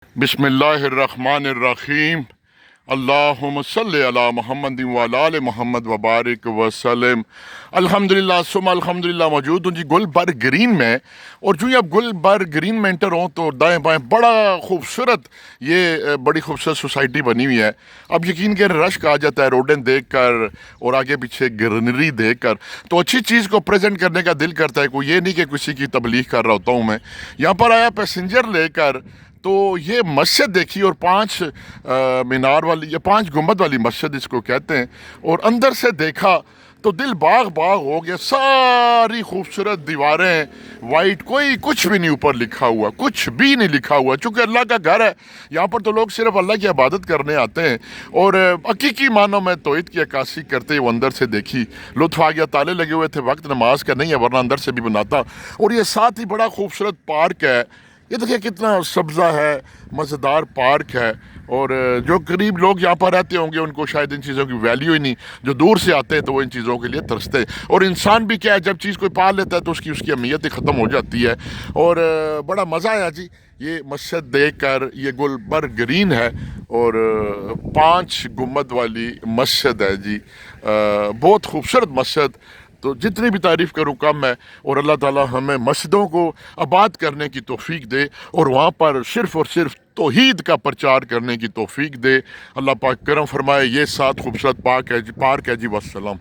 بسم اللہ الرحمن الرحیم اللہم صلی علی محمد وعلی آل محمد وبارک وسلم۔ الحمدللہ ثم الحمدللہ موجود ہوں جی گلبرگ گرین میں، اور جو اب گلبرگ گرین میں انٹر ہوں تو دائیں بائیں بڑا خوبصورت یہ بڑی خوبصورت سوسائٹی بنی ہوئی ہے۔ اب یقین کہ رشک آ جاتا ہے روڈیں دیکھ کر اور آگے پیچھے گرینری دیکھ کر، تو اچھی چیز کو پریزنٹ کرنے کا دل کرتا ہے۔ کوئی یہ نہیں کہ کسی کی تبلیغ کر رہا ہوتا ہوں میں۔ یہاں پر آیا پیسنجر لے کر تو یہ مسجد دیکھی، اور 5 مینار والی یا 5 گنبد والی مسجد اس کو کہتے ہیں، اور اندر سے دیکھا تو دل باغ باغ ہو گیا۔ ساری خوبصورت دیواریں وائٹ، کوئی کچھ بھی نہیں اوپر لکھا ہوا، کچھ بھی نہیں لکھا ہوا، چونکہ اللہ کا گھر ہے یہاں پر تو لوگ صرف اللہ کی عبادت کرنے آتے ہیں، اور حقیقی معنوں میں توحید کی عکاسی کرتے وہ اندر سے دیکھی، لطف آ گیا۔ تالے لگے ہوئے تھے، وقت نماز کا نہیں ہے ورنہ اندر سے بھی بناتا۔ اور یہ ساتھ ہی بڑا خوبصورت پارک ہے، یہ دیکھیں کتنا سبزہ ہے، مزیدار پارک ہے، اور جو قریب لوگ یہاں پر رہتے ہوں گے ان کو شاید ان چیزوں کی ویلیو ہی نہیں، جو دور سے آتے ہیں تو وہ ان چیزوں کے لیے ترستے ہیں۔ اور انسان بھی کیا ہے، جب چیز کوئی پا لیتا ہے تو اس کی اہمیت ہی ختم ہو جاتی ہے۔ اور بڑا مزہ آیا جی یہ مسجد دیکھ کر۔ یہ گلبرگ گرین ہے اور 5 گنبد والی مسجد ہے جی، بہت خوبصورت مسجد، تو جتنی بھی تعریف کروں کم ہے۔ اور اللہ تعالی ہمیں مسجدوں کو آباد کرنے کی توفیق دے، اور وہاں پر صرف اور صرف توحید کا پرچار کرنے کی توفیق دے۔ اللہ پاک کرم فرمائے۔ یہ 7 خوبصورت پارک ہے جی، والسلام۔